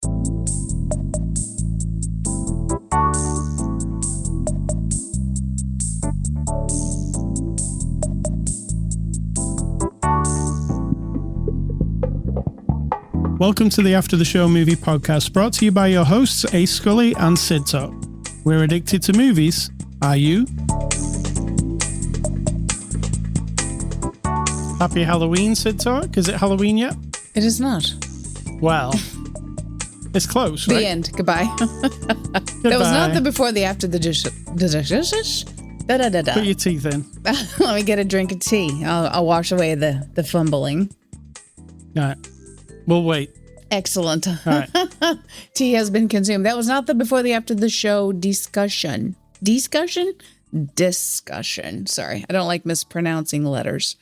Welcome to the After the Show movie podcast, brought to you by your hosts Ace Scully and Sid Talk. We're addicted to movies. Are you? Happy Halloween, Sid Talk. Is it Halloween yet? It is not. Well, it's close, right? The end. Goodbye. That was not the before, the after, the dish. Da-da-da-da. Put your teeth in. Let me get a drink of tea. I'll wash away the fumbling. All right. We'll wait. Excellent. All right. Tea has been consumed. That was not the before, the after the show discussion. Discussion? Sorry. I don't like mispronouncing letters.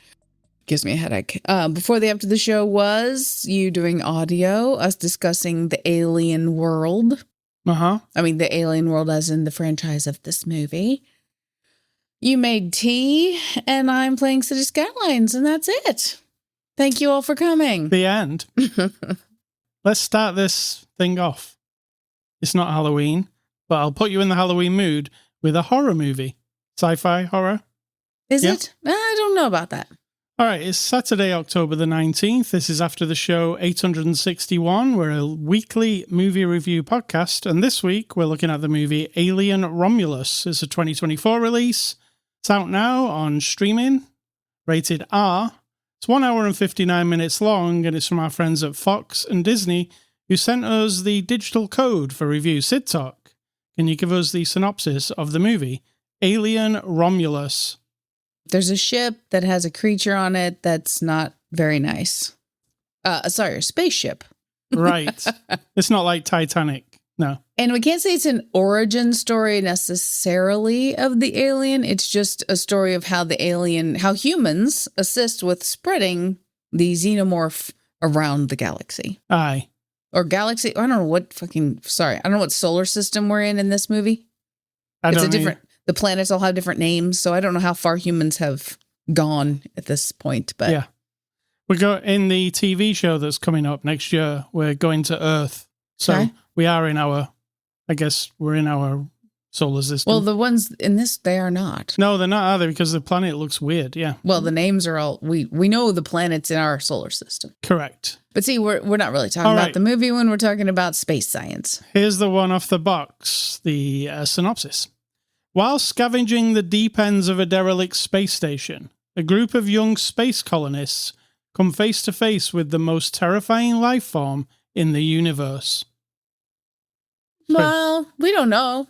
Gives me a headache. Before, the after the show was you doing audio, us discussing the alien world. Uh-huh. I mean, the alien world as in the franchise of this movie. You made tea, and I'm playing City Skylines, and that's it. Thank you all for coming. The end. Let's start this thing off. It's not Halloween, but I'll put you in the Halloween mood with a horror movie. Sci-fi horror. Is it? I don't know about that. All right, it's Saturday, October the 19th. This is After the Show 861. We're a weekly movie review podcast, and this week we're looking at the movie Alien Romulus. It's a 2024 release. It's out now on streaming, rated R. It's 1 hour and 59 minutes long, and it's from our friends at Fox and Disney, who sent us the digital code for review. Sid Talk, can you give us the synopsis of the movie Alien Romulus? There's a ship that has a creature on it that's not very nice. A spaceship. Right. It's not like Titanic. No. And we can't say it's an origin story necessarily of the alien. It's just a story of how how humans assist with spreading the xenomorph around the galaxy. Aye. Or galaxy. I don't know what I don't know what solar system we're in this movie. The planets all have different names, so I don't know how far humans have gone at this point. But yeah. We go in the TV show that's coming up next year. We're going to Earth. So we are we're in our solar system. Well, the ones in this, they are not. No, they're not, are they? Because the planet looks weird, yeah. Well, the names are all, we know the planets in our solar system. Correct. But see, we're not really talking about the movie when we're talking about space science. Here's the one off the box, the synopsis. While scavenging the deep ends of a derelict space station, a group of young space colonists come face to face with the most terrifying life form in the universe. Well, we don't know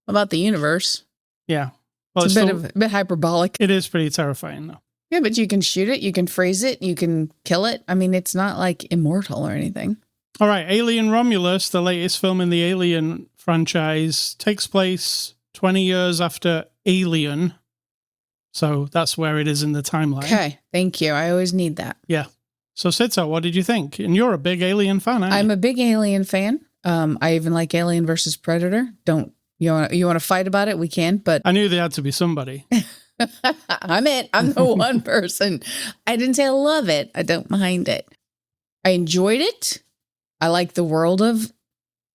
about the universe. Yeah. Well, it's a bit hyperbolic. It is pretty terrifying, though. Yeah, but you can shoot it, you can freeze it, you can kill it. I mean, it's not like immortal or anything. All right, Alien Romulus, the latest film in the Alien franchise, takes place 20 years after Alien. So that's where it is in the timeline. Okay, thank you. I always need that. Yeah. So, Sitsa, what did you think? And you're a big Alien fan, aren't you? I'm a big Alien fan. I even like Alien versus Predator. You want to fight about it? We can, but I knew there had to be somebody. I'm the one person. I didn't say I love it. I don't mind it. I enjoyed it. I like the world of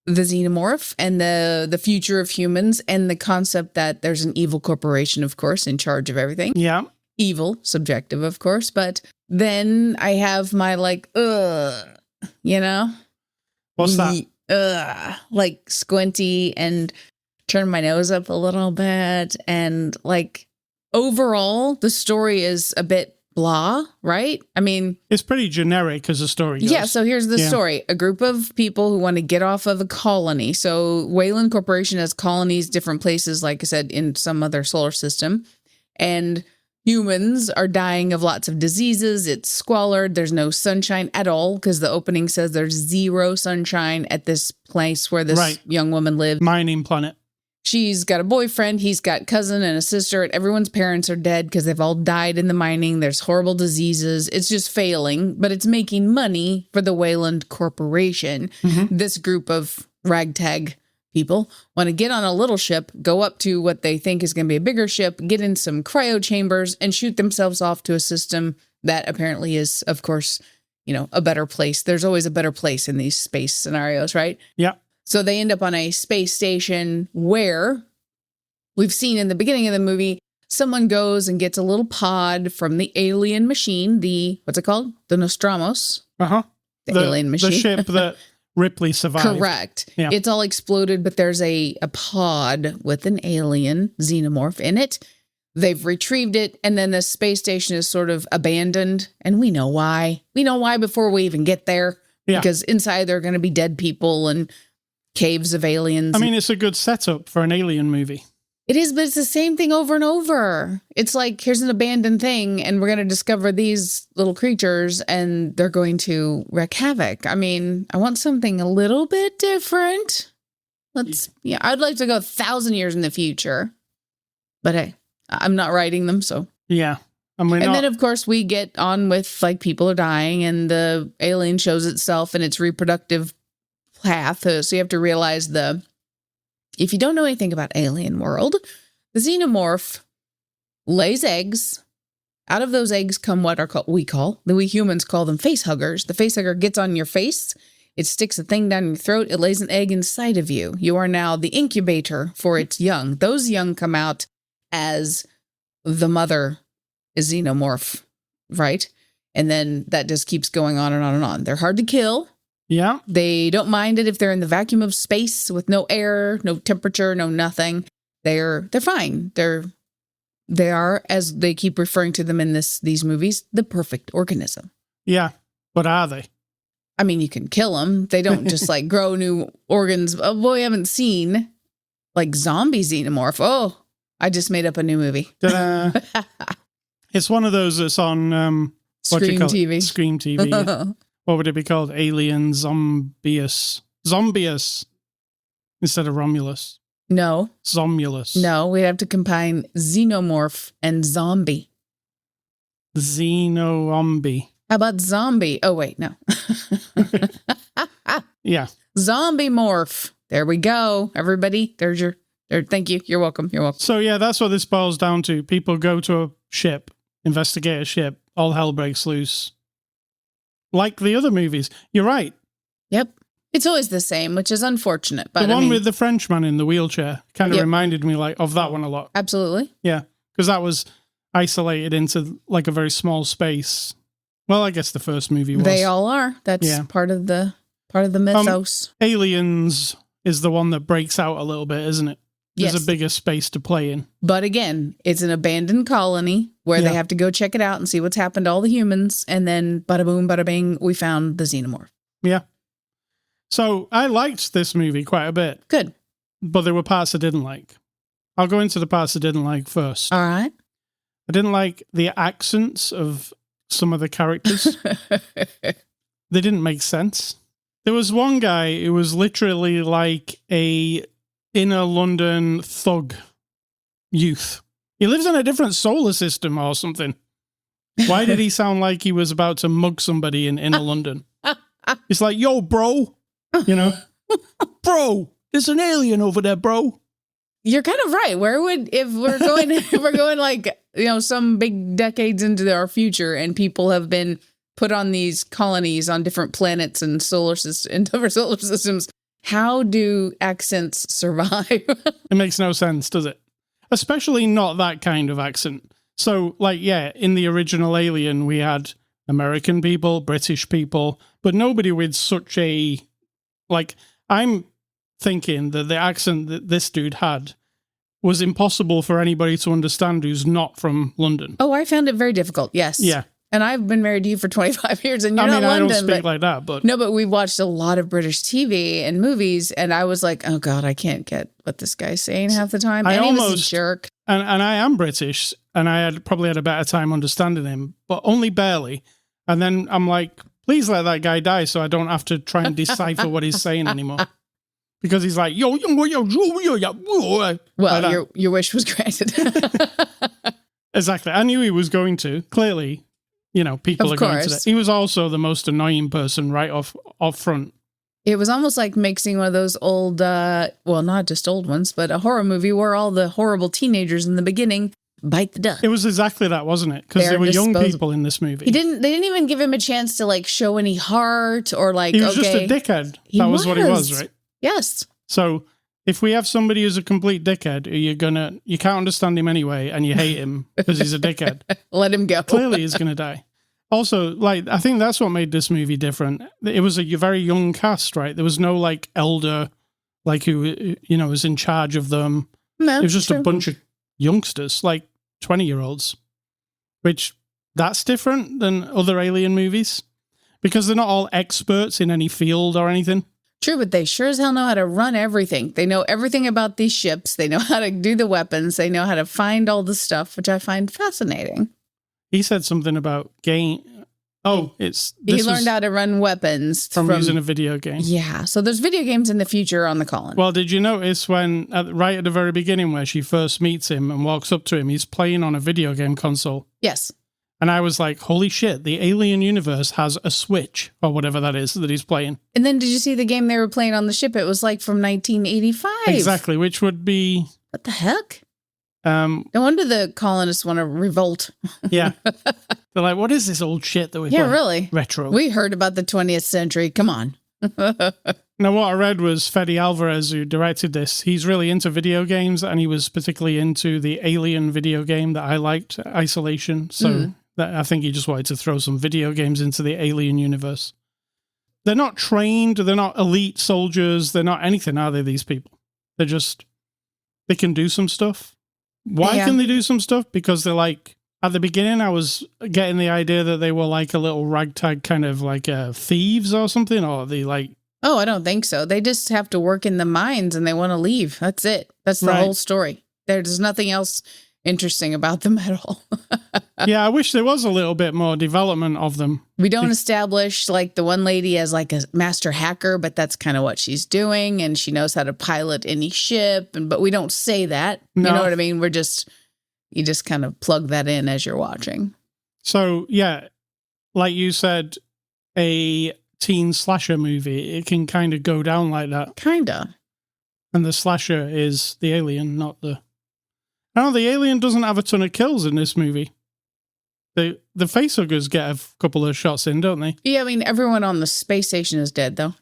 the xenomorph and the future of humans and the concept that there's an evil corporation, of course, in charge of everything. Yeah. Evil, subjective, of course. But then I have my What's that? Like squinty and turn my nose up a little bit. And overall, the story is a bit blah, right? I mean, it's pretty generic as a story goes. Yeah, so here's the story. A group of people who want to get off of a colony. So Wayland Corporation has colonies, different places, like I said, in some other solar system. And humans are dying of lots of diseases. It's squalid. There's no sunshine at all because the opening says there's zero sunshine at this place where this young woman lives. Mining planet. She's got a boyfriend, he's got cousin and a sister, and everyone's parents are dead because they've all died in the mining. There's horrible diseases. It's just failing, but it's making money for the Wayland Corporation. Mm-hmm. This group of ragtag people want to get on a little ship, go up to what they think is going to be a bigger ship, get in some cryo chambers, and shoot themselves off to a system that apparently is, of course, a better place. There's always a better place in these space scenarios, right? Yeah. So they end up on a space station where we've seen in the beginning of the movie, someone goes and gets a little pod from the alien machine, what's it called? The Nostramos. Uh-huh. The alien machine. The ship that Ripley survived. Correct. Yeah. It's all exploded, but there's a pod with an alien xenomorph in it. They've retrieved it, and then the space station is sort of abandoned, and we know why. We know why before we even get there, because inside there are going to be dead people and caves of aliens. I mean, it's a good setup for an alien movie. It is, but it's the same thing over and over. It's like, here's an abandoned thing, and we're going to discover these little creatures, and they're going to wreak havoc. I mean, I want something a little bit different. I'd like to go 1,000 years in the future. But hey, I'm not writing them, so. Yeah. And then, of course, we get on with, like, people are dying, and the alien shows itself in its reproductive path. So you have to realize if you don't know anything about alien world, the xenomorph lays eggs. Out of those eggs come what we humans call them face huggers. The face hugger gets on your face. It sticks a thing down your throat. It lays an egg inside of you. You are now the incubator for its young. Those young come out as the mother is xenomorph, right? And then that just keeps going on and on and on. They're hard to kill. Yeah. They don't mind it if they're in the vacuum of space with no air, no temperature, no nothing. They're fine. They are, as they keep referring to them in these movies, the perfect organism. Yeah. But are they? I mean, you can kill them. They don't just like grow new organs. Oh, boy, I haven't seen like zombie xenomorph. Oh, I just made up a new movie. It's one of those that's on Scream TV. Scream TV. Yeah. What would it be called? Alien Zombius. Zombius instead of Romulus. No. Zomulus. No, we'd have to combine xenomorph and zombie. Xenombi. How about zombie? Oh, wait, no. Yeah. Zombie morph. There we go. Everybody, thank you. You're welcome. You're welcome. So, yeah, that's what this boils down to. People go to a ship, investigate a ship, all hell breaks loose. Like the other movies. You're right. Yep. It's always the same, which is unfortunate. But the one with the Frenchman in the wheelchair kind of reminded me of that one a lot. Absolutely. Yeah. Because that was isolated into like a very small space. Well, I guess the first movie was. They all are. That's part of the mythos. Aliens is the one that breaks out a little bit, isn't it? There's a bigger space to play in. But again, it's an abandoned colony where they have to go check it out and see what's happened to all the humans. And then bada boom, bada bing, we found the xenomorph. Yeah. So I liked this movie quite a bit. Good. But there were parts I didn't like. I'll go into the parts I didn't like first. All right. I didn't like the accents of some of the characters. They didn't make sense. There was one guy who was literally like a inner London thug youth. He lives in a different solar system or something. Why did he sound like he was about to mug somebody in inner London? It's like, yo, bro, bro, there's an alien over there, bro. You're kind of right. If we're going like, some big decades into our future and people have been put on these colonies on different planets and different solar systems, how do accents survive? It makes no sense, does it? Especially not that kind of accent. So, in the original Alien, we had American people, British people, but nobody with such a, I'm thinking that the accent that this dude had was impossible for anybody to understand who's not from London. Oh, I found it very difficult, yes. Yeah. And I've been married to you for 25 years, and you're not London. I don't speak like that, but... No, but we've watched a lot of British TV and movies, and I was like, oh, God, I can't get what this guy's saying half the time. And he was a jerk. And I am British, and I probably had a better time understanding him, but only barely. And then I'm like, please let that guy die so I don't have to try and decipher what he's saying anymore. Because he's like, yo. Well, like your wish was granted. Exactly. I knew he was going to. Clearly, people are going to that. He was also the most annoying person right off front. It was almost like mixing one of those old, not just old ones, but a horror movie where all the horrible teenagers in the beginning bite the dust. It was exactly that, wasn't it? Because there were young people in this movie. They didn't even give him a chance to like show any heart or like, he was just a dickhead. That was what he was, right? Yes. So if we have somebody who's a complete dickhead, you can't understand him anyway, and you hate him because he's a dickhead. Let him go. Clearly he's going to die. Also, like, I think that's what made this movie different. It was a very young cast, right? There was no like elder, like who, was in charge of them. No, it was just true. a bunch of youngsters, like 20-year-olds, which that's different than other Alien movies because they're not all experts in any field or anything. True, but they sure as hell know how to run everything. They know everything about these ships. They know how to do the weapons. They know how to find all the stuff, which I find fascinating. He said something about game. Oh, he learned how to run weapons from using a video game. Yeah, so there's video games in the future on the colony. Well, did you notice when, right at the very beginning where she first meets him and walks up to him, he's playing on a video game console? Yes. And I was like, holy shit, the Alien universe has a Switch, or whatever that is that he's playing. And then did you see the game they were playing on the ship? It was like from 1985. Exactly, which would be... What the heck? No wonder the colonists want to revolt. Yeah. They're like, what is this old shit that we're playing? Yeah, really. Retro. We heard about the 20th century. Come on. Now, what I read was Fede Alvarez, who directed this, he's really into video games, and he was particularly into the Alien video game that I liked, Isolation. So I think he just wanted to throw some video games into the Alien universe. They're not trained. They're not elite soldiers. They're not anything, are they, these people? They're just... They can do some stuff. Why can they do some stuff? Because they're like, at the beginning, I was getting the idea that they were like a little ragtag kind of like thieves or something, or they like... Oh, I don't think so. They just have to work in the mines and they want to leave. That's it. That's the whole story. There's nothing else interesting about them at all. Yeah, I wish there was a little bit more development of them. We don't establish like the one lady as like a master hacker, but that's kind of what she's doing, and she knows how to pilot any ship. But we don't say that. No. You know what I mean? You just kind of plug that in as you're watching. So yeah, like you said, a teen slasher movie, it can kind of go down like that. Kinda. And the slasher is the alien, not the... No, the alien doesn't have a ton of kills in this movie. The facehuggers get a couple of shots in, don't they? Yeah, I mean, everyone on the space station is dead, though.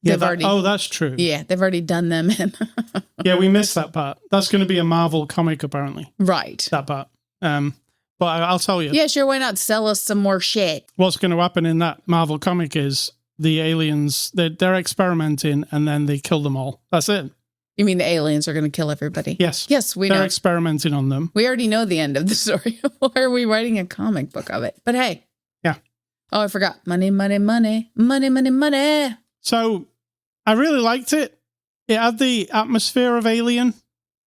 Yeah, that's true. Yeah, they've already done them in. Yeah, we missed that part. That's going to be a Marvel comic, apparently. Right. That part. But I'll tell you. Yeah, sure, why not sell us some more shit? What's going to happen in that Marvel comic is the aliens, they're experimenting, and then they kill them all. That's it. You mean the aliens are going to kill everybody? Yes. Yes, we know. They're experimenting on them. We already know the end of the story. Why are we writing a comic book of it? But hey. Yeah. Oh, I forgot. Money, money, money. Money, money, money. So, I really liked it. It had the atmosphere of Alien.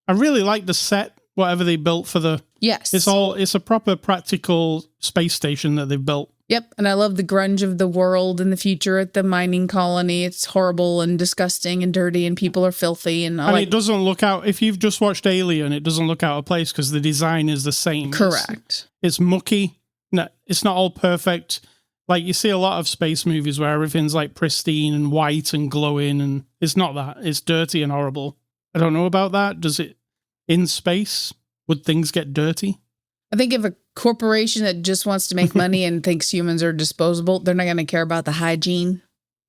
I really liked the set, whatever they built for the... Yes. It's a proper practical space station that they've built. Yep, and I love the grunge of the world in the future at the mining colony. It's horrible and disgusting and dirty, and people are filthy. And it doesn't look out... If you've just watched Alien, it doesn't look out of place because the design is the same. Correct. It's mucky. No, it's not all perfect. Like, you see a lot of space movies where everything's, like, pristine and white and glowing, and it's not that. It's dirty and horrible. I don't know about that. Does it... In space, would things get dirty? I think if a corporation that just wants to make money and thinks humans are disposable, they're not going to care about the hygiene.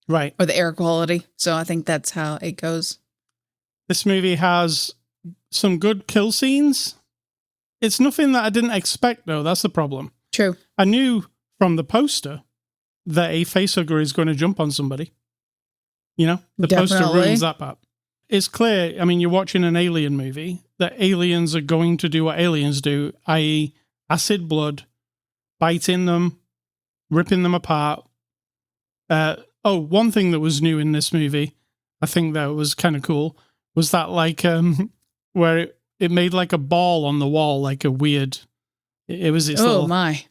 Right. Or the air quality. So I think that's how it goes. This movie has some good kill scenes. It's nothing that I didn't expect, though. That's the problem. True. I knew from the poster that a facehugger is going to jump on somebody. You know? The poster ruins that part. It's clear, I mean, you're watching an alien movie, that aliens are going to do what aliens do, i.e. acid blood, biting them, ripping them apart. One thing that was new in this movie, I think that was kind of cool, was that like, where it made like a ball on the wall, like a weird, it was its little... Oh my.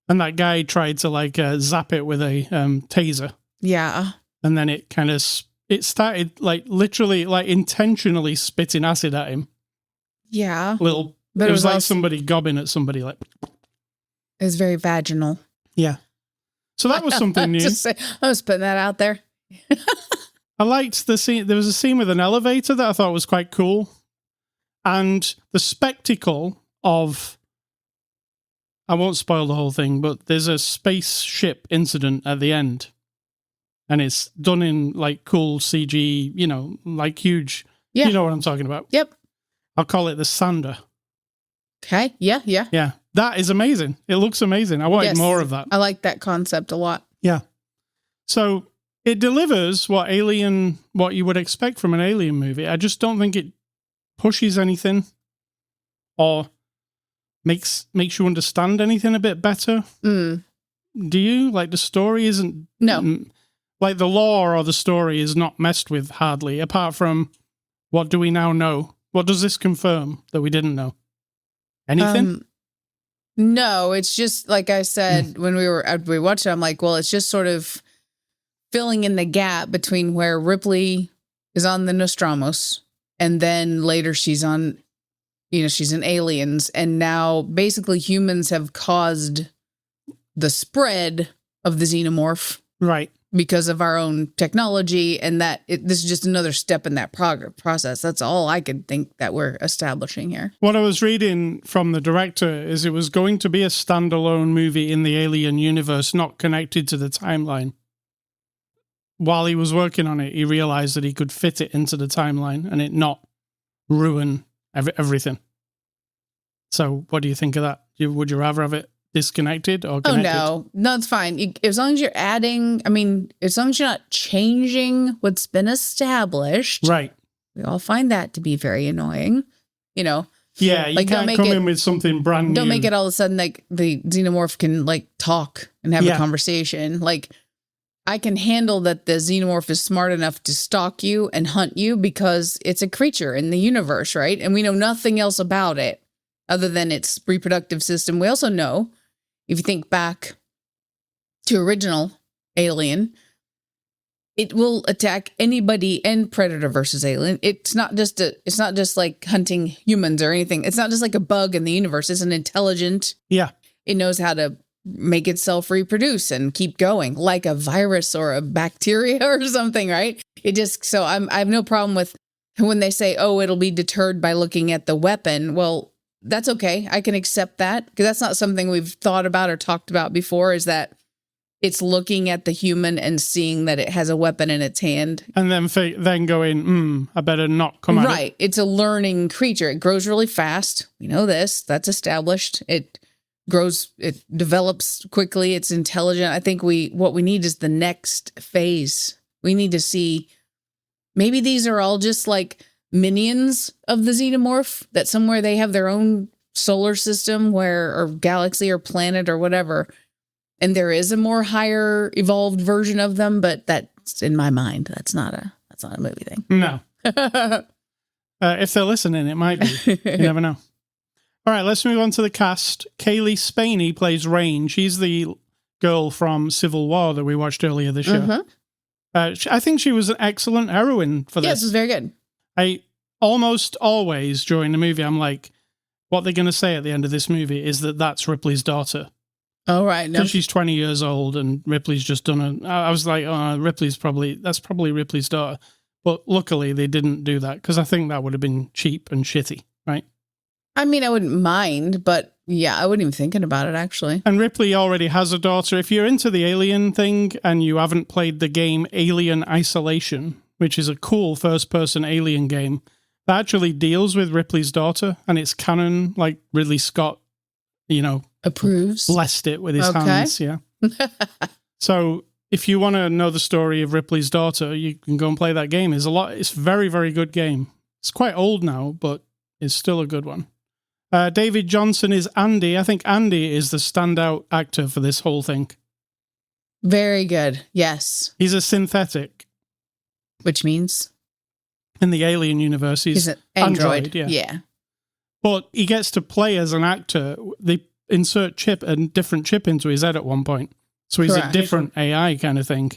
And that guy tried to like zap it with a taser. Yeah. And then it kind of... It started like literally like intentionally spitting acid at him. Yeah. But it was like somebody gobbing at somebody like. It was very vaginal. Yeah. So that was something new. I was putting that out there. I liked the scene. There was a scene with an elevator that I thought was quite cool. And the spectacle of I won't spoil the whole thing, but there's a spaceship incident at the end. And it's done in like cool CG, like huge. Yeah. You know what I'm talking about? Yep. I'll call it the Sander. Okay. Yeah. Yeah. That is amazing. It looks amazing. I wanted more of that. I like that concept a lot. Yeah. So it delivers what you would expect from an Alien movie. I just don't think it pushes anything or makes you understand anything a bit better. Do you? Like the story isn't... No. Like the lore or the story is not messed with hardly, apart from what do we now know? What does this confirm that we didn't know? Anything? No, it's just like I said when we watched it, I'm like, well, it's just sort of filling in the gap between where Ripley is on the Nostramos and then later she's on, she's in Aliens, and now basically humans have caused the spread of the xenomorph. Right. Because of our own technology, and this is just another step in that process. That's all I could think that we're establishing here. What I was reading from the director is it was going to be a standalone movie in the Alien universe, not connected to the timeline. While he was working on it, he realized that he could fit it into the timeline and it not ruin everything. So what do you think of that? Would you rather have it disconnected or connected? Oh, no, it's fine. As long as you're adding, as long as you're not changing what's been established. Right. We all find that to be very annoying, Yeah, you like, can't come in with something brand new. Don't make it all of a sudden like the xenomorph can like talk and have a conversation. Like, I can handle that the xenomorph is smart enough to stalk you and hunt you because it's a creature in the universe, right? And we know nothing else about it other than its reproductive system. We also know, if you think back to original Alien, it will attack anybody and Predator versus Alien. It's not just like hunting humans or anything. It's not just like a bug in the universe. It's an intelligent. Yeah. It knows how to make itself reproduce and keep going, like a virus or a bacteria or something, right? I have no problem with when they say, oh, it'll be deterred by looking at the weapon. Well, that's okay. I can accept that because that's not something we've thought about or talked about before, is that it's looking at the human and seeing that it has a weapon in its hand. And then going, I better not come at it. Right. It's a learning creature. It grows really fast. We know this. That's established. It develops quickly. It's intelligent. I think what we need is the next phase. We need to see, maybe these are all just like minions of the xenomorph, that somewhere they have their own solar system or galaxy or planet or whatever, and there is a more higher evolved version of them, but that's in my mind. That's not a movie thing. No. If they're listening, it might be. You never know. All right, let's move on to the cast. Kaylee Spaney plays Rain. She's the girl from Civil War that we watched earlier this year. I think she was an excellent heroine for this. Yes, it was very good. I almost always during the movie, I'm like, what they're going to say at the end of this movie is that that's Ripley's daughter. Oh, right. No. She's 20 years old and Ripley's just done I was like, oh, that's probably Ripley's daughter. But luckily they didn't do that because I think that would have been cheap and shitty, right? I mean, I wouldn't mind, but yeah, I wasn't even thinking about it, actually. And Ripley already has a daughter. If you're into the Alien thing and you haven't played the game Alien Isolation, which is a cool first-person Alien game, that actually deals with Ripley's daughter, and it's canon, like Ridley Scott, approves, blessed it with his hands. Yeah. So if you want to know the story of Ripley's daughter, you can go and play that game. It's a very, very good game. It's quite old now, but it's still a good one. David Johnson is Andy. I think Andy is the standout actor for this whole thing. Very good. Yes. He's a synthetic. Which means? In the Alien universe, he's an android. Yeah. But he gets to play as an actor. They insert a different chip into his head at one point. So he's Correct. a different AI kind of thing.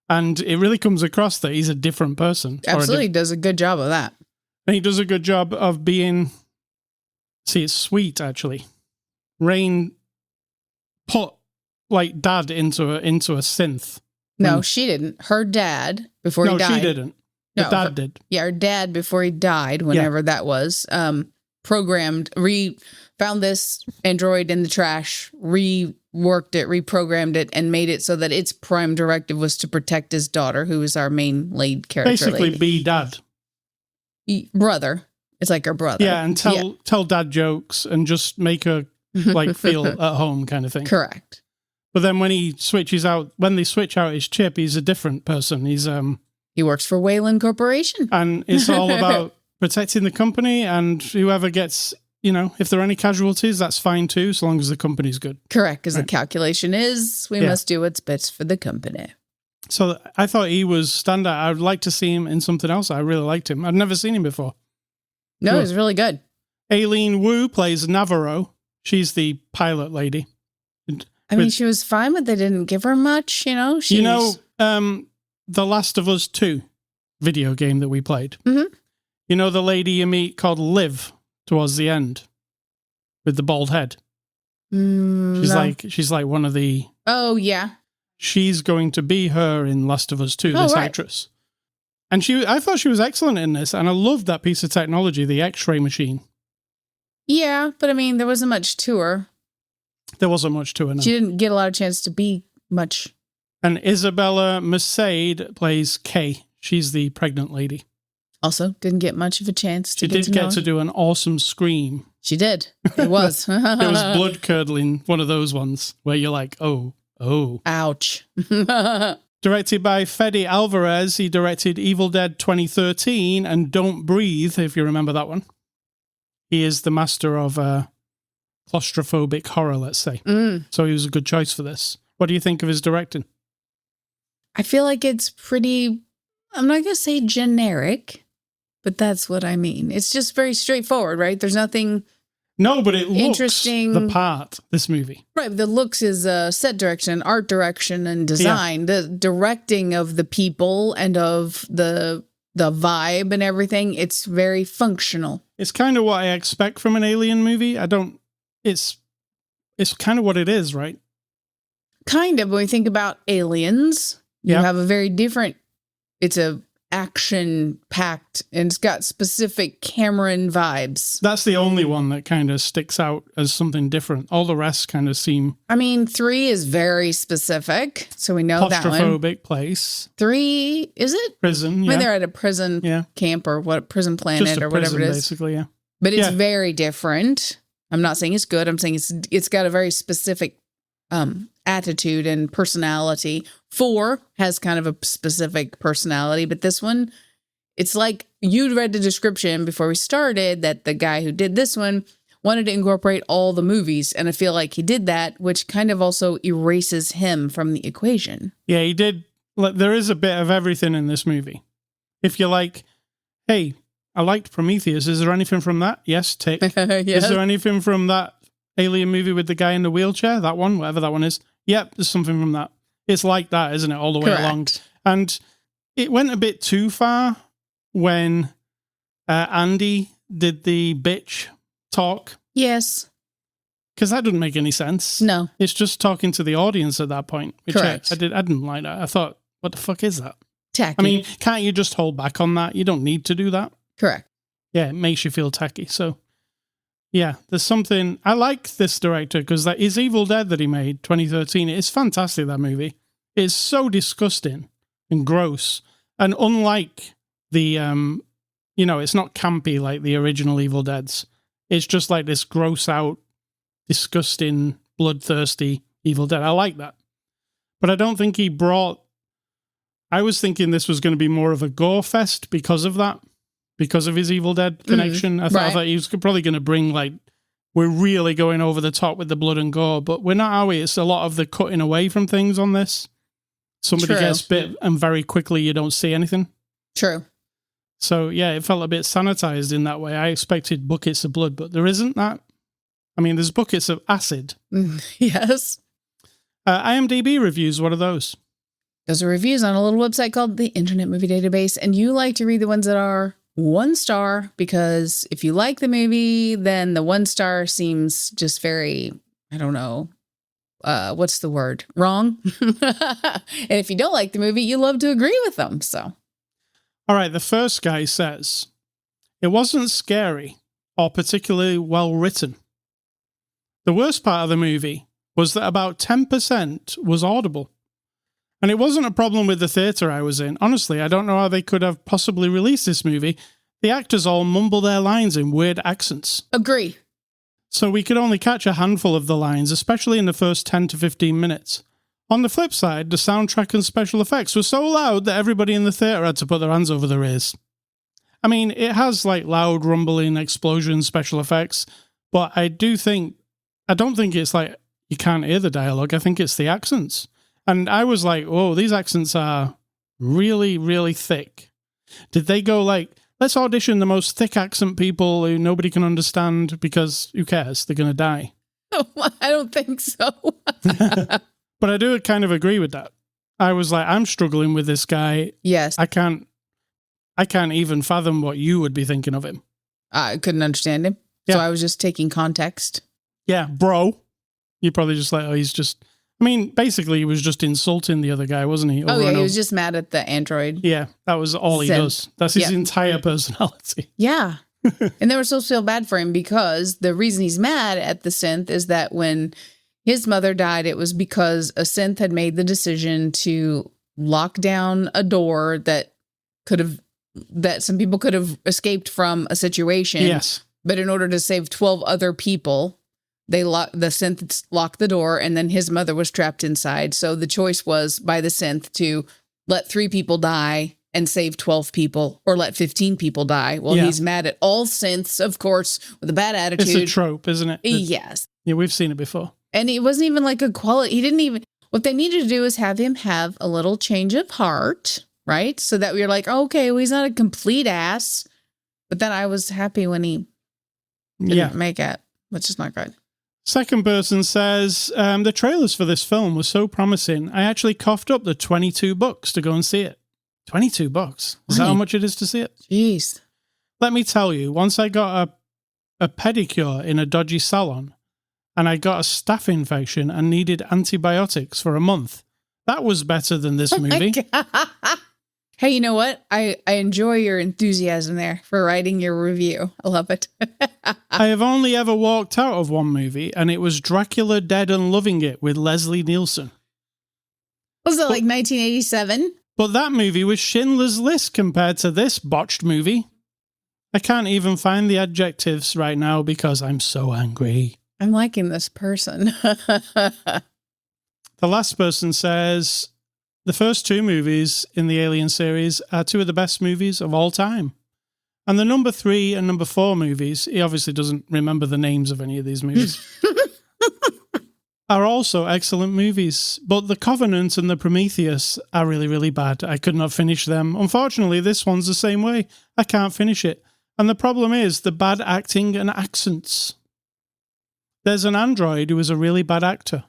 And it really comes across that he's a different person. Absolutely does a good job of that. And he does a good job of being... See, it's sweet, actually. Rain put, like, Dad into a synth. No, she didn't. Her dad, before he died. No, she didn't. Dad did. Yeah, her dad, before he died, whenever that was, found this android in the trash, reworked it, reprogrammed it, and made it so that its prime directive was to protect his daughter, who is our main lead character. Basically, be dad. Brother. It's like her brother. Yeah, and tell dad jokes and just make her like feel at home kind of thing. Correct. But then when they switch out his chip, he's a different person. He works for Wayland Corporation. And it's all about protecting the company, and whoever gets, if there are any casualties, that's fine too, so long as the company's good. Correct, because the calculation is we must do what's best for the company. So I thought he was standout. I would like to see him in something else. I really liked him. I'd never seen him before. No, he was really good. Aileen Wu plays Navarro. She's the pilot lady. I mean, she was fine, but they didn't give her much, The Last of Us 2 video game that we played. Mm-hmm. You know the lady you meet called Liv towards the end with the bald head? She's like one of the... Oh, yeah. She's going to be her in Last of Us 2, this actress. And I thought she was excellent in this, and I loved that piece of technology, the X-ray machine. Yeah, but I mean, there wasn't much to her. There wasn't much to her, no. She didn't get a lot of chance to be much. And Isabella Merced plays Kay. She's the pregnant lady. Also, didn't get much of a chance to She did get to do an awesome scream. She did. It was. It was blood-curdling, one of those ones where you're like, oh. Ouch. Directed by Fede Alvarez, he directed Evil Dead 2013 and Don't Breathe, if you remember that one. He is the master of claustrophobic horror, let's say. So he was a good choice for this. What do you think of his directing? I feel like it's pretty, I'm not going to say generic, but that's what I mean. It's just very straightforward, right? There's nothing... No, but it looks interesting. The part, this movie. Right, the looks is set direction, art direction, and design. Yeah. The directing of the people and of the vibe and everything, it's very functional. It's kind of what I expect from an Alien movie. It's kind of what it is, right? Kind of. When we think about Aliens, you have a very different, it's a action-packed, and it's got specific Cameron vibes. That's the only one that kind of sticks out as something different. All the rest kind of seem... I mean, 3 is very specific, so we know that one. Claustrophobic place. 3, is it? Prison, I mean, they're at a prison camp or prison planet or whatever it is. Basically, yeah. But it's very different. I'm not saying it's good. I'm saying it's got a very specific attitude and personality. 4 has kind of a specific personality, but this one, it's like you'd read the description before we started that the guy who did this one wanted to incorporate all the movies, and I feel like he did that, which kind of also erases him from the equation. Yeah, he did. There is a bit of everything in this movie. If you're like, hey, I liked Prometheus, is there anything from that? Yes, tick. Is there anything from that Alien movie with the guy in the wheelchair? That one, whatever that one is. Yep, there's something from that. It's like that, isn't it, all the way along? And it went a bit too far when Andy did the bitch talk. Yes. Because that didn't make any sense. No. It's just talking to the audience at that point. Which Correct. I didn't like that. I thought, what the fuck is that? Tacky. I mean, can't you just hold back on that? You don't need to do that. Correct. Yeah, it makes you feel tacky. So, yeah, there's something... I like this director because that is Evil Dead that he made, 2013. It's fantastic, that movie. It's so disgusting and gross. And unlike the, it's not campy like the original Evil Deads. It's just like this gross out, disgusting, bloodthirsty Evil Dead. I like that. But I don't think he brought... I was thinking this was going to be more of a gore fest because of that. Because of his Evil Dead connection. I thought he was probably going to bring, like, we're really going over the top with the blood and gore, but we're not, are we? It's a lot of the cutting away from things on this. Somebody gets bit and very quickly you don't see anything. True. So, yeah, it felt a bit sanitized in that way. I expected buckets of blood, but there isn't that. I mean, there's buckets of acid. Yes. IMDb reviews, what are those? Those are reviews on a little website called the Internet Movie Database, and you like to read the ones that are 1 star, because if you like the movie, then the 1 star seems just very, I don't know, what's the word? Wrong. And if you don't like the movie, you love to agree with them. So, all right, the first guy says, it wasn't scary, or particularly well written. The worst part of the movie was that about 10% was audible. And it wasn't a problem with the theatre I was in. Honestly, I don't know how they could have possibly released this movie. The actors all mumble their lines in weird accents. Agree. So we could only catch a handful of the lines, especially in the first 10 to 15 minutes. On the flip side, the soundtrack and special effects were so loud that everybody in the theatre had to put their hands over their ears. I mean, it has like loud rumbling, explosion, special effects, but I don't think it's like you can't hear the dialogue. I think it's the accents. And I was like, oh, these accents are really, really thick. Did they go like, let's audition the most thick accent people who nobody can understand because who cares? They're going to die. I don't think so. But I do kind of agree with that. I was like, I'm struggling with this guy. Yes. I can't even fathom what you would be thinking of him. I couldn't understand him. Yeah. So I was just taking context. Yeah, bro. You're probably just like, oh, he's just... I mean, basically, he was just insulting the other guy, wasn't he? Oh, yeah, he was just mad at the android. Yeah, that was all he does. That's his entire personality. Yeah. And they were supposed to feel bad for him because the reason he's mad at the synth is that when his mother died, it was because a synth had made the decision to lock down a door that some people could have escaped from a situation. Yes. But in order to save 12 other people, the synth locked the door, and then his mother was trapped inside. So the choice was by the synth to let 3 people die and save 12 people, or let 15 people die. Well, he's mad at all synths, of course, with a bad attitude. It's a trope, isn't it? Yes. Yeah, we've seen it before. And it wasn't even like a quality. He didn't even, what they needed to do is have him have a little change of heart, right? So that we were like, okay, well, he's not a complete ass. But then I was happy when he didn't make it, which is not good. Second person says, the trailers for this film were so promising, I actually coughed up the $22 to go and see it. $22? Is that how much it is to see it? Jeez. Let me tell you, once I got a pedicure in a dodgy salon, and I got a staph infection and needed antibiotics for a month. That was better than this movie. Hey, you know what? I enjoy your enthusiasm there for writing your review. I love it. I have only ever walked out of one movie, and it was Dracula Dead and Loving It with Leslie Nielsen. Was it like 1987? But that movie was Schindler's List compared to this botched movie. I can't even find the adjectives right now because I'm so angry. I'm liking this person. The last person says, the first 2 movies in the Alien series are 2 of the best movies of all time. And the number 3 and number 4 movies, he obviously doesn't remember the names of any of these movies, are also excellent movies. But The Covenant and The Prometheus are really, really bad. I could not finish them. Unfortunately, this one's the same way. I can't finish it. And the problem is the bad acting and accents. There's an android who is a really bad actor.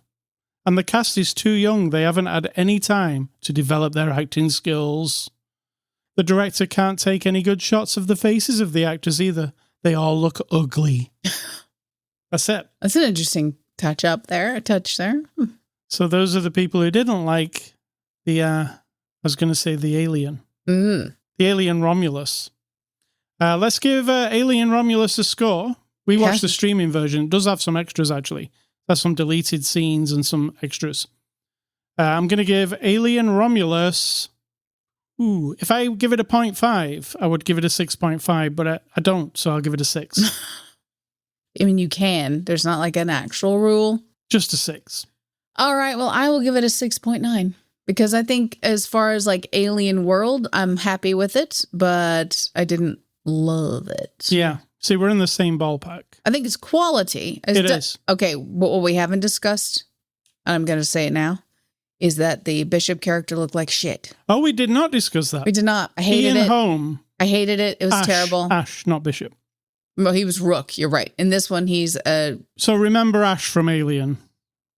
And the cast is too young. They haven't had any time to develop their acting skills. The director can't take any good shots of the faces of the actors either. They all look ugly. That's it. That's an interesting touch there. So those are the people who didn't like the, the Alien. Mm. The Alien Romulus. Let's give Alien Romulus a score. We watched the streaming version. It does have some extras, actually. There's some deleted scenes and some extras. I'm going to give Alien Romulus... if I give it a 0.5, I would give it a 6.5, but I don't, so I'll give it a 6. I mean, you can. There's not like an actual rule. Just a 6. All right, well, I will give it a 6.9. Because I think as far as like Alien World, I'm happy with it, but I didn't love it. Yeah. See, we're in the same ballpark. I think it's quality. It is. Okay, what we haven't discussed, and I'm going to say it now, is that the Bishop character looked like shit. Oh, we did not discuss that. We did not. I hated it. Holm. I hated it. It was terrible. Ash, not Bishop. Well, he was Rook. You're right. In this one, he's a... So remember Ash from Alien?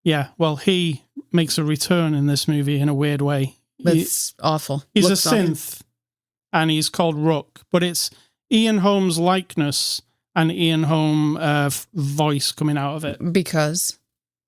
Yeah, well, he makes a return in this movie in a weird way. That's awful. He's a synth, and he's called Rook, but it's Ian Holm's likeness and Ian Holm voice coming out of it. Because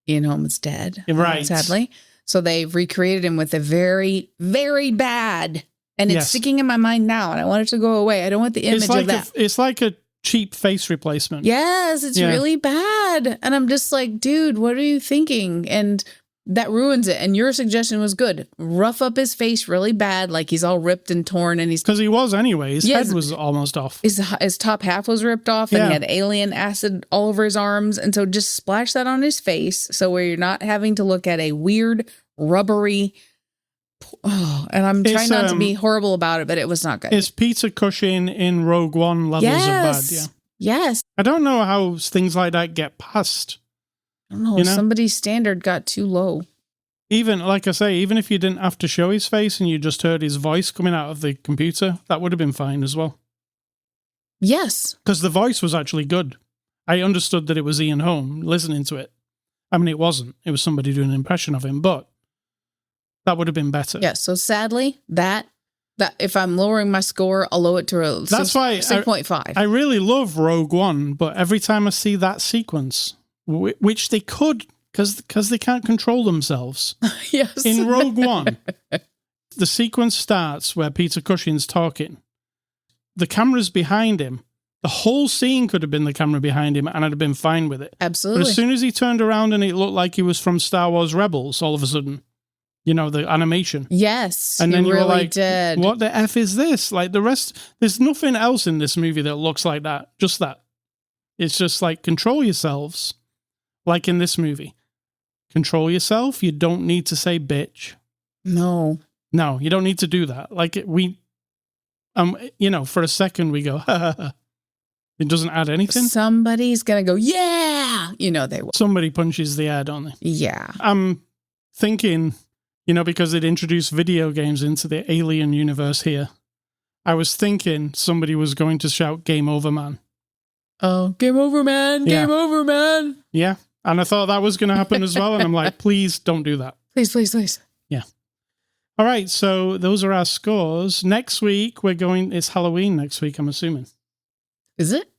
Ian Holm is dead. Right. Sadly. So they've recreated him with a very, very bad, and it's sticking in my mind now, and I want it to go away. I don't want the image of that. It's like a cheap face replacement. Yes, it's really bad. And I'm just like, dude, what are you thinking? And that ruins it. And your suggestion was good. Rough up his face really bad, like he's all ripped and torn, and he's because he was anyway. His head was almost off. His top half was ripped off, and he had alien acid all over his arms. And so just splash that on his face, so where you're not having to look at a weird rubbery. Oh, and I'm trying not to be horrible about it, but it was not good. It's Peter Cushing in Rogue One levels of bad. Yeah. Yes. I don't know how things like that get past. I don't know. Somebody's standard got too low. Even, like I say, even if you didn't have to show his face and you just heard his voice coming out of the computer, that would have been fine as well. Yes. Because the voice was actually good. I understood that it was Ian Holm listening to it. I mean, it wasn't. It was somebody doing an impression of him, but that would have been better. Yes. So sadly, that if I'm lowering my score, I'll lower it to a 6.5. I really love Rogue One, but every time I see that sequence, which they could, because they can't control themselves. Yes. In Rogue One, the sequence starts where Peter Cushing's talking. The camera's behind him. The whole scene could have been the camera behind him, and I'd have been fine with it. Absolutely. But as soon as he turned around and it looked like he was from Star Wars Rebels, all of a sudden, the animation. Yes. And then you really were like, did. What the F is this? Like the rest, there's nothing else in this movie that looks like that. Just that. It's just like, control yourselves. Like in this movie. Control yourself. You don't need to say bitch. No, you don't need to do that. Like for a second we go, ha, ha, ha. It doesn't add anything. Somebody's going to go, yeah. They will. Somebody punches the air, don't they? Yeah. I'm thinking, because they'd introduced video games into the Alien universe here, I was thinking somebody was going to shout, "Game over, man." Oh, game over, man. Game over, man. Yeah. And I thought that was going to happen as well. And I'm like, please don't do that. Please, please, please. Yeah. All right. So those are our scores. Next week, it's Halloween next week, I'm assuming. Is it?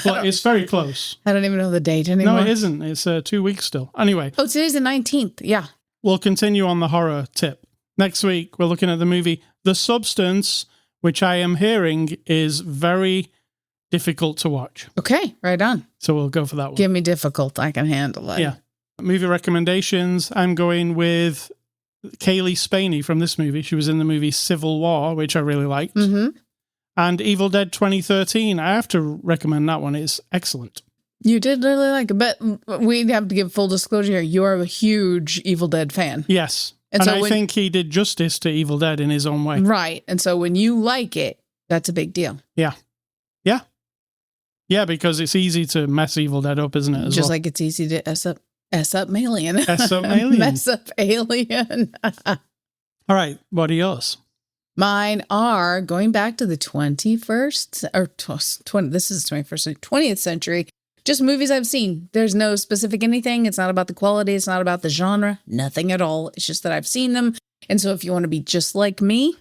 Well, it's very close. I don't even know the date anymore. No, it isn't. It's 2 weeks still. Anyway. Oh, today's the 19th. Yeah. We'll continue on the horror tip. Next week, we're looking at the movie The Substance, which I am hearing is very difficult to watch. Okay, right on. So we'll go for that one. Give me difficult. I can handle it. Yeah. Movie recommendations. I'm going with Kaylee Spaney from this movie. She was in the movie Civil War, which I really liked. Mm-hmm. And Evil Dead 2013. I have to recommend that one. It's excellent. You did really like it, but we have to give full disclosure here. You are a huge Evil Dead fan. Yes. And I think he did justice to Evil Dead in his own way. Right. And so when you like it, that's a big deal. Yeah. Yeah. Yeah, because it's easy to mess Evil Dead up, isn't it? Just like it's easy to S up Alien. S up Alien. Mess up Alien. All right. What are yours? Mine are going back to the 21st or 20. This is 21st, 20th century. Just movies I've seen. There's no specific anything. It's not about the quality. It's not about the genre. Nothing at all. It's just that I've seen them. And so if you want to be just like me,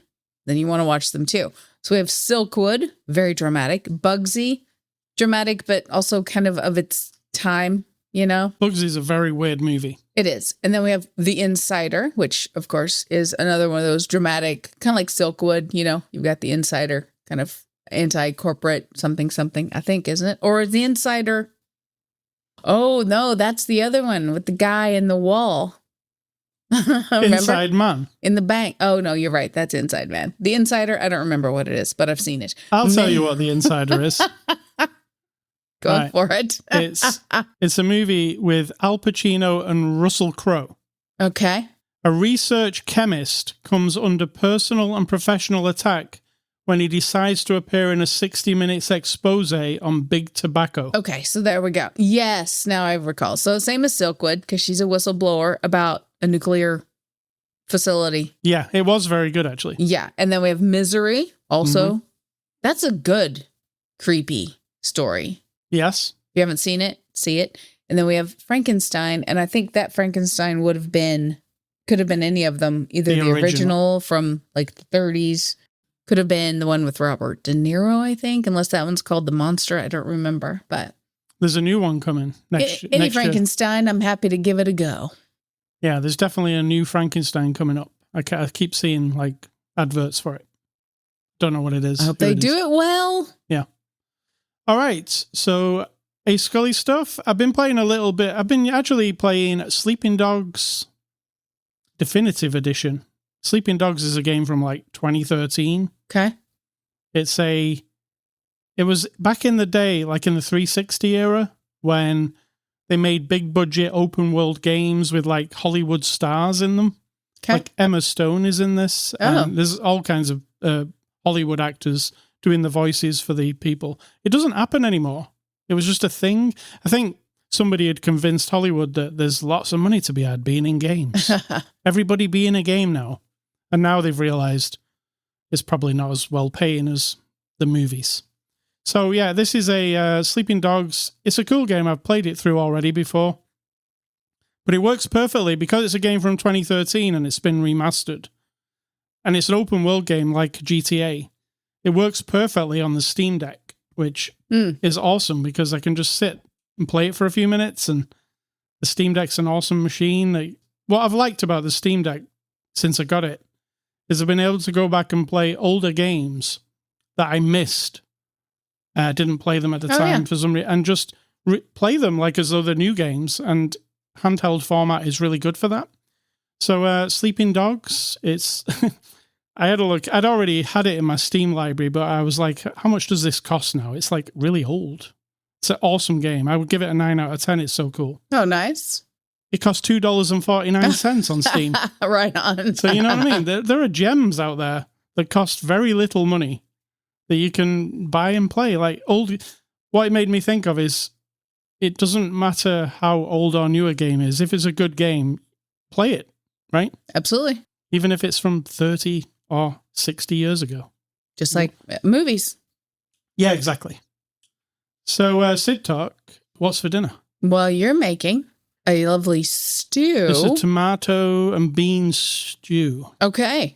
then you want to watch them too. So we have Silkwood, very dramatic. Bugsy, dramatic, but also kind of its time, Bugsy's a very weird movie. It is. And then we have The Insider, which, of course, is another one of those dramatic, kind of like Silkwood, you've got The Insider, kind of anti-corporate something, I think, isn't it? Or The Insider. Oh, no, that's the other one with the guy in the wall. Inside Man. In the bank. Oh, no, you're right. That's Inside Man. The Insider, I don't remember what it is, but I've seen it. I'll tell you what The Insider is. Go for it. It's a movie with Al Pacino and Russell Crowe. Okay. A research chemist comes under personal and professional attack when he decides to appear in a 60 minutes expose on big tobacco. Okay, so there we go. Yes, now I recall. So same as Silkwood, because she's a whistleblower about a nuclear facility. Yeah, it was very good, actually. Yeah, and then we have Misery, also. Mm-hmm. That's a good, creepy story. Yes. If you haven't seen it, see it. And then we have Frankenstein, and I think that Frankenstein could have been any of them. Either the original from like the 30s, could have been the one with Robert De Niro, I think, unless that one's called The Monster. I don't remember, but there's a new one coming next Any Frankenstein, I'm happy to give it a go. Yeah, there's definitely a new Frankenstein coming up. I keep seeing like adverts for it. Don't know what it is. I hope they do it well. Yeah. All right. So, A Scully stuff. I've been playing a little bit. I've been actually playing Sleeping Dogs Definitive Edition. Sleeping Dogs is a game from like 2013. Okay. It was back in the day, like in the 360 era, when they made big budget open world games with like Hollywood stars in them. Okay. Like Emma Stone is in this. Oh. And there's all kinds of Hollywood actors doing the voices for the people. It doesn't happen anymore. It was just a thing. I think somebody had convinced Hollywood that there's lots of money to be had being in games. Everybody be in a game now. And now they've realized it's probably not as well paying as the movies. So yeah, this is a Sleeping Dogs. It's a cool game. I've played it through already before. But it works perfectly because it's a game from 2013 and it's been remastered. And it's an open world game like GTA. It works perfectly on the Steam Deck, which is awesome because I can just sit and play it for a few minutes. And the Steam Deck's an awesome machine. What I've liked about the Steam Deck since I got it is I've been able to go back and play older games that I missed. Didn't play them at the time for some reason, and just play them like as though they're new games. And handheld format is really good for that. So Sleeping Dogs, it's... I had a look. I'd already had it in my Steam library, but I was like, how much does this cost now? It's like really old. It's an awesome game. I would give it a 9 out of 10. It's so cool. Oh, nice. It costs $2.49 on Steam. Right on. So you know what I mean? There are gems out there that cost very little money that you can buy and play. Like what it made me think of is it doesn't matter how old or new a game is. If it's a good game, play it, right? Absolutely. Even if it's from 30 or 60 years ago. Just like movies. Yeah, exactly. So, Sid Talk, what's for dinner? Well, you're making a lovely stew. It's a tomato and bean stew. Okay.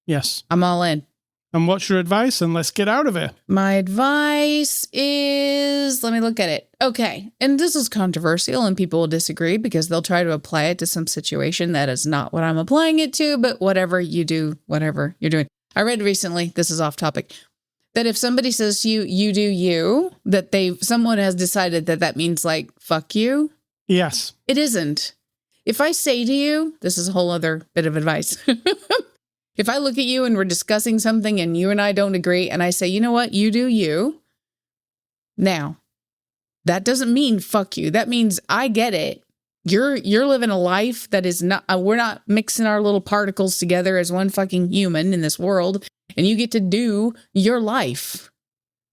Yes. I'm all in. And what's your advice? And let's get out of here. My advice is, let me look at it. Okay. And this is controversial and people will disagree because they'll try to apply it to some situation that is not what I'm applying it to, but whatever you do, whatever you're doing. I read recently, this is off topic, that if somebody says to you, you do you, that someone has decided that means like, fuck you. Yes. It isn't. If I say to you, this is a whole other bit of advice. If I look at you and we're discussing something and you and I don't agree and I say, you know what, you do you. Now, that doesn't mean fuck you. That means I get it. You're living a life that is not, we're not mixing our little particles together as one fucking human in this world. And you get to do your life.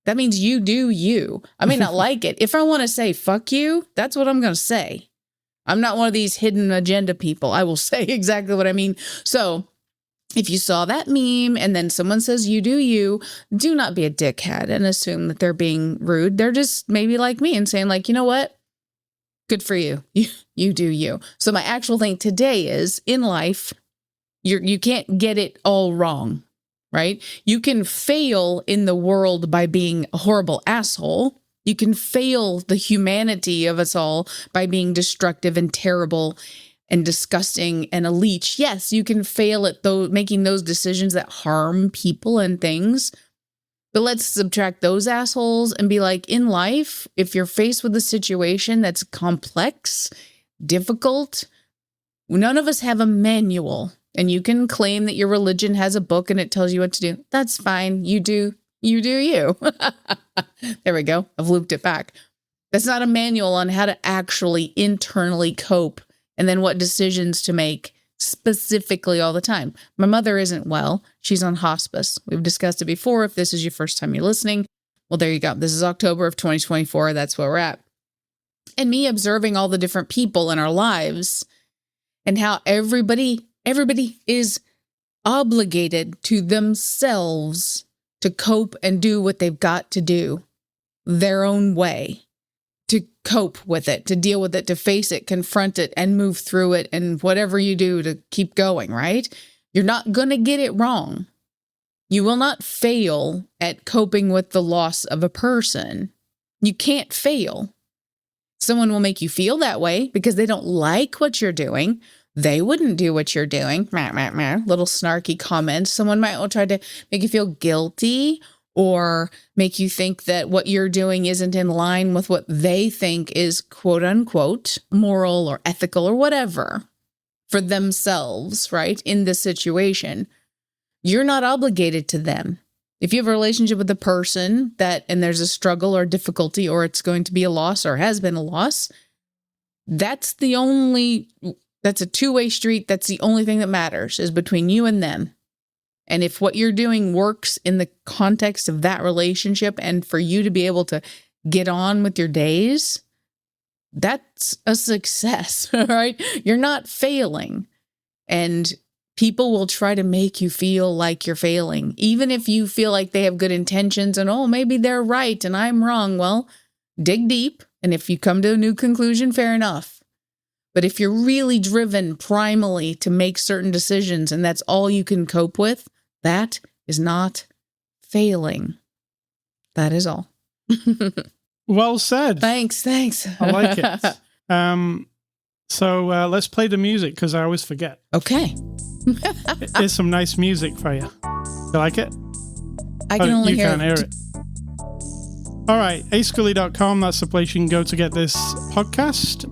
That means you do you. I may not like it. If I want to say fuck you, that's what I'm going to say. I'm not one of these hidden agenda people. I will say exactly what I mean. So if you saw that meme and then someone says you do you, do not be a dickhead and assume that they're being rude. They're just maybe like me and saying like, you know what? Good for you. You do you. So my actual thing today is in life, you can't get it all wrong, right? You can fail in the world by being a horrible asshole. You can fail the humanity of us all by being destructive and terrible and disgusting and a leech. Yes, you can fail at making those decisions that harm people and things. But let's subtract those assholes and be like, in life, if you're faced with a situation that's complex, difficult, none of us have a manual. And you can claim that your religion has a book and it tells you what to do. That's fine. You do you. There we go. I've looped it back. That's not a manual on how to actually internally cope and then what decisions to make specifically all the time. My mother isn't well. She's on hospice. We've discussed it before. If this is your first time you're listening, well, there you go. This is October of 2024. That's where we're at. And me observing all the different people in our lives and how everybody is obligated to themselves to cope and do what they've got to do their own way. To cope with it, to deal with it, to face it, confront it, and move through it, and whatever you do to keep going, right? You're not going to get it wrong. You will not fail at coping with the loss of a person. You can't fail. Someone will make you feel that way because they don't like what you're doing. They wouldn't do what you're doing. Little snarky comments. Someone might try to make you feel guilty or make you think that what you're doing isn't in line with what they think is quote unquote moral or ethical or whatever for themselves, right? In this situation, you're not obligated to them. If you have a relationship with a person and there's a struggle or difficulty, or it's going to be a loss or has been a loss, that's a two-way street. That's the only thing that matters, is between you and them. And if what you're doing works in the context of that relationship and for you to be able to get on with your days, that's a success, right? You're not failing. And people will try to make you feel like you're failing, even if you feel like they have good intentions and, oh, maybe they're right and I'm wrong. Well, dig deep. And if you come to a new conclusion, fair enough. But if you're really driven primally to make certain decisions and that's all you can cope with, that is not failing. That is all. Well said. Thanks. I like it. So let's play the music, because I always forget. Okay. Here's some nice music for you. You like it? I can only hear it. All right, ascully.com. That's the place you can go to get this podcast.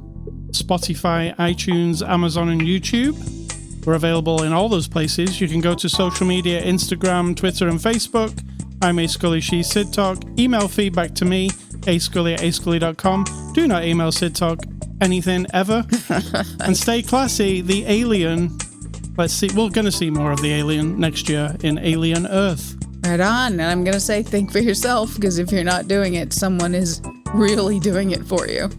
Spotify, iTunes, Amazon, and YouTube. We're available in all those places. You can go to social media, Instagram, Twitter, and Facebook. I'm ascully, she's Sid Talk. Email feedback to me, ascully@ascully.com. Do not email Sid Talk anything ever. And stay classy. The Alien. Let's see. We're going to see more of the Alien next year in Alien Earth. Right on. And I'm going to say think for yourself, because if you're not doing it, someone is really doing it for you.